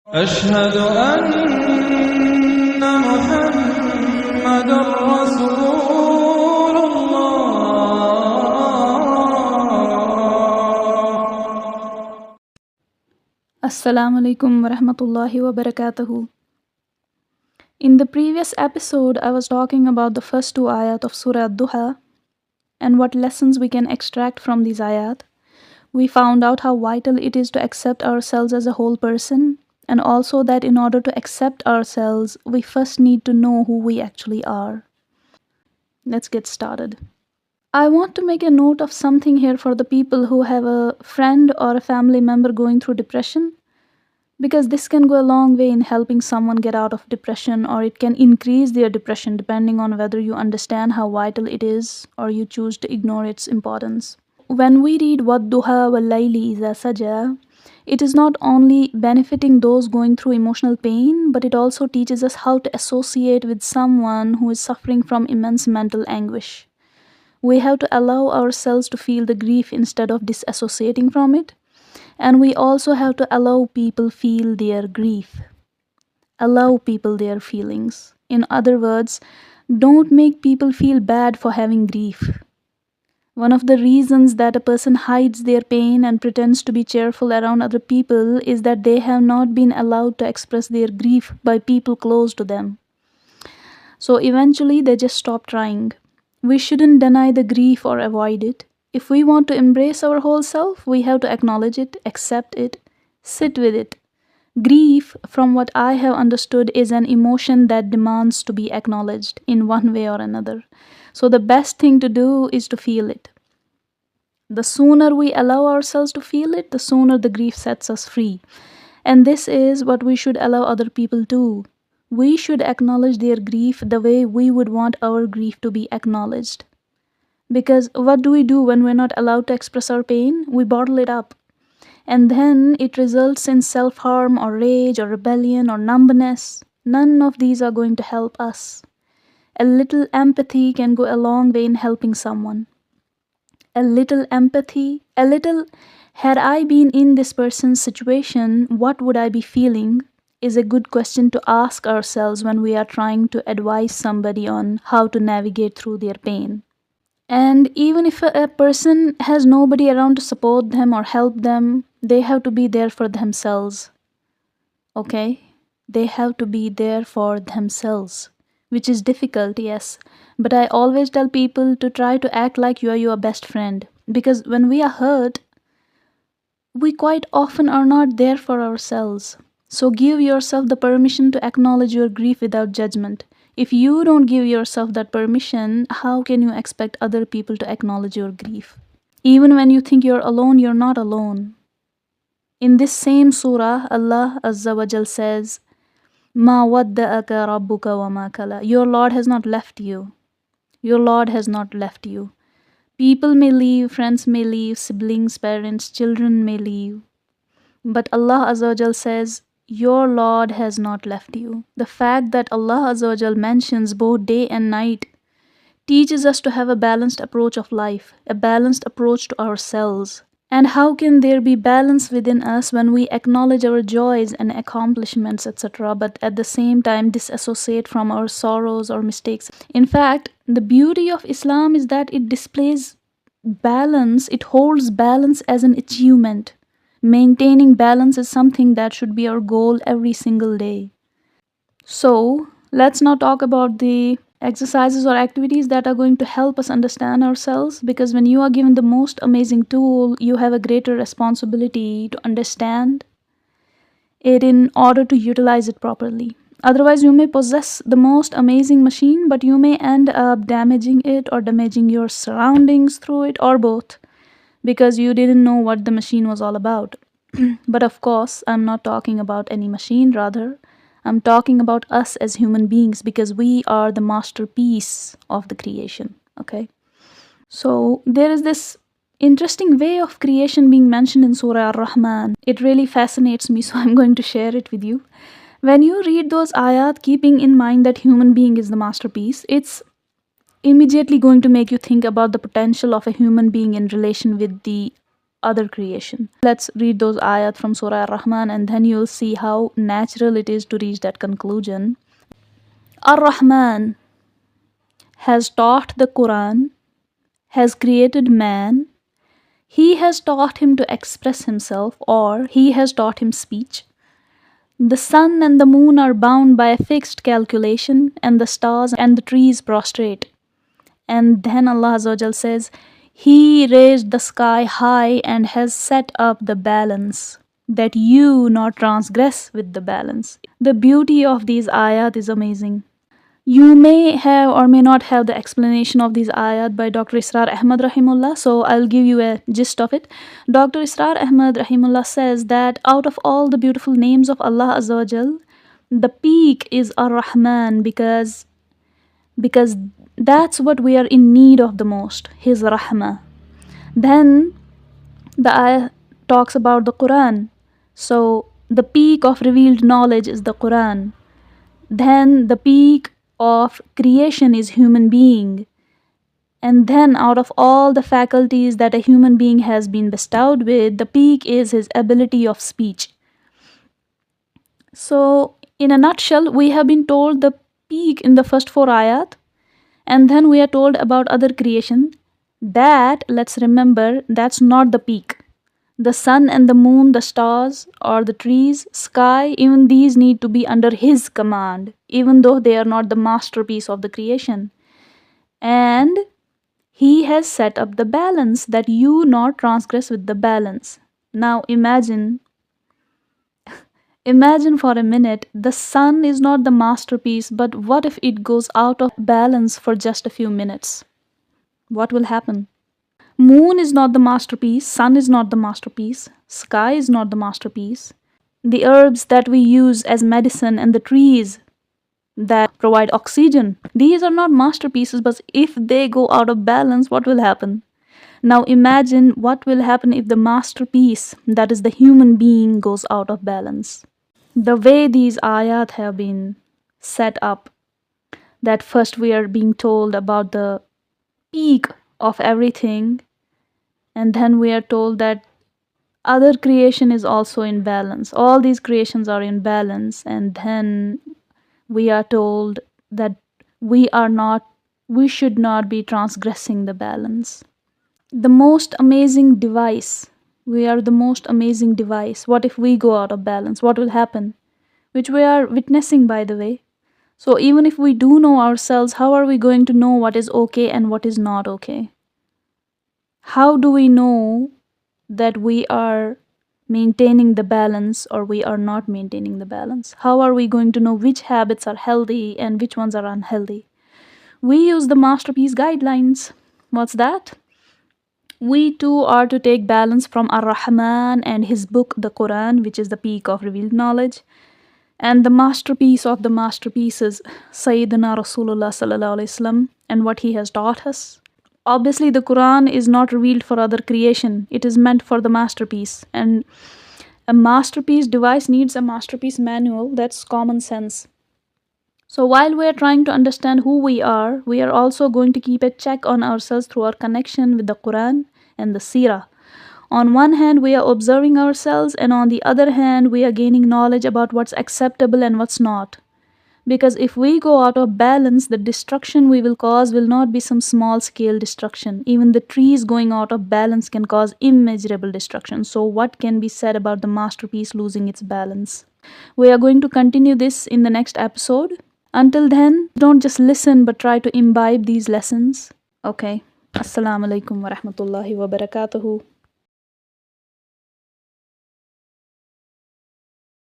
أشهد أن محمد رسول الله. Assalamu alaikum wa rahmatullahi wa barakatuhu. In the previous episode, I was talking about the first two ayat of Surah Ad-Duha and what lessons we can extract from these ayat. We found out how vital it is to accept ourselves as a whole person, and also that in order to accept ourselves, we first need to know who we actually are. Let's get started. I want to make a note of something here for the people who have a friend or a family member going through depression, because this can go a long way in helping someone get out of depression, or it can increase their depression depending on whether you understand how vital it is or you choose to ignore its importance. When we read وَالضُّحَى وَاللَّيْلِ إِذَا سَجَى, it is not only benefiting those going through emotional pain, but it also teaches us how to associate with someone who is suffering from immense mental anguish. We have to allow ourselves to feel the grief instead of disassociating from it. And we also have to allow people feel their grief. Allow people their feelings. In other words, don't make people feel bad for having grief. One of the reasons that a person hides their pain and pretends to be cheerful around other people is that they have not been allowed to express their grief by people close to them. So eventually they just stop trying. We shouldn't deny the grief or avoid it. If we want to embrace our whole self, we have to acknowledge it, accept it, sit with it. Grief, from what I have understood, is an emotion that demands to be acknowledged in one way or another. So the best thing to do is to feel it. The sooner we allow ourselves to feel it, the sooner the grief sets us free. And this is what we should allow other people too. We should acknowledge their grief the way we would want our grief to be acknowledged. Because what do we do when we're not allowed to express our pain? We bottle it up. And then it results in self-harm or rage or rebellion or numbness. None of these are going to help us. A little empathy can go a long way in helping someone. A little empathy, had I been in this person's situation, what would I be feeling, is a good question to ask ourselves when we are trying to advise somebody on how to navigate through their pain. And even if a person has nobody around to support them or help them, they have to be there for themselves. Okay? They have to be there for themselves, which is difficult, yes. But I always tell people to try to act like you are your best friend. Because when we are hurt, we quite often are not there for ourselves. So give yourself the permission to acknowledge your grief without judgment. If you don't give yourself that permission, how can you expect other people to acknowledge your grief? Even when you think you're alone, you're not alone. In this same surah, Allah Azza wa Jal says, "Ma wadda'aka rabbuka wa ma kala." Your Lord has not left you. Your Lord has not left you. People may leave, friends may leave, siblings, parents, children may leave. But Allah Azza wa Jal says, your Lord has not left you. The fact that Allah Azza wa Jal mentions both day and night teaches us to have a balanced approach of life, a balanced approach to ourselves. And how can there be balance within us when we acknowledge our joys and accomplishments, etc., but at the same time disassociate from our sorrows or mistakes? In fact, the beauty of Islam is that it displays balance, it holds balance as an achievement. Maintaining balance is something that should be our goal every single day. So, let's now talk about the exercises or activities that are going to help us understand ourselves, because when you are given the most amazing tool, you have a greater responsibility to understand it in order to utilize it properly. Otherwise, you may possess the most amazing machine, but you may end up damaging it or damaging your surroundings through it, or both, because you didn't know what the machine was all about. But of course, I'm not talking about any machine, rather, I'm talking about us as human beings, because we are the masterpiece of the creation, okay? So there is this interesting way of creation being mentioned in Surah Ar-Rahman. It really fascinates me, so I'm going to share it with you. When you read those ayat, keeping in mind that human being is the masterpiece, it's immediately going to make you think about the potential of a human being in relation with the other creation. Let's read those ayat from Surah Ar-Rahman, and then you'll see how natural it is to reach that conclusion. Ar-Rahman has taught the Quran, has created man. He has taught him to express himself, or he has taught him speech. The sun and the moon are bound by a fixed calculation, and the stars and the trees prostrate. And then Allah Azza wa Jal says, He raised the sky high and has set up the balance, that you not transgress with the balance. The beauty of these ayat is amazing. You may have or may not have the explanation of these ayat by Dr. Israr Ahmad Rahimullah, so I'll give you a gist of it. Dr. Israr Ahmad Rahimullah says that out of all the beautiful names of Allah Azza wa Jal, the peak is Ar-Rahman because that's what we are in need of the most, His Rahmah. Then the ayah talks about the Quran. So the peak of revealed knowledge is the Quran. Then the peak of creation is human being. And then out of all the faculties that a human being has been bestowed with, the peak is his ability of speech. So in a nutshell, we have been told the peak in the first 4 ayat, and then we are told about other creation. That, let's remember, that's not the peak. The sun and the moon, the stars, or the trees, sky, even these need to be under His command, even though they are not the masterpiece of the creation. And He has set up the balance, that you not transgress with the balance. Now imagine for a minute, the sun is not the masterpiece, but what if it goes out of balance for just a few minutes? What will happen? Moon is not the masterpiece, sun is not the masterpiece, sky is not the masterpiece. The herbs that we use as medicine and the trees that provide oxygen, these are not masterpieces, but if they go out of balance, what will happen? Now imagine what will happen if the masterpiece, that is the human being, goes out of balance. The way these ayat have been set up, that first we are being told about the peak of everything, and then we are told that other creation is also in balance. All these creations are in balance, and then we are told that we should not be transgressing the balance. The most amazing device. We are the most amazing device. What if we go out of balance? What will happen? Which we are witnessing, by the way. So even if we do know ourselves, how are we going to know what is okay and what is not okay? How do we know that we are maintaining the balance or we are not maintaining the balance? How are we going to know which habits are healthy and which ones are unhealthy? We use the masterpiece guidelines. What's that? We too are to take balance from Ar-Rahman and his book, the Quran, which is the peak of revealed knowledge, and the masterpiece of the masterpieces, Sayyidina Rasulullah Sallallahu Alaihi Wasallam, and what he has taught us. Obviously, the Quran is not revealed for other creation. It is meant for the masterpiece. And a masterpiece device needs a masterpiece manual. That's common sense. So while we are trying to understand who we are also going to keep a check on ourselves through our connection with the Quran and the Seerah. On one hand, we are observing ourselves, and on the other hand, we are gaining knowledge about what's acceptable and what's not. Because if we go out of balance, the destruction we will cause will not be some small scale destruction. Even the trees going out of balance can cause immeasurable destruction. So what can be said about the masterpiece losing its balance? We are going to continue this in the next episode. Until then, don't just listen but try to imbibe these lessons. Okay. Assalamu alaikum wa rahmatullahi wa barakatuhu.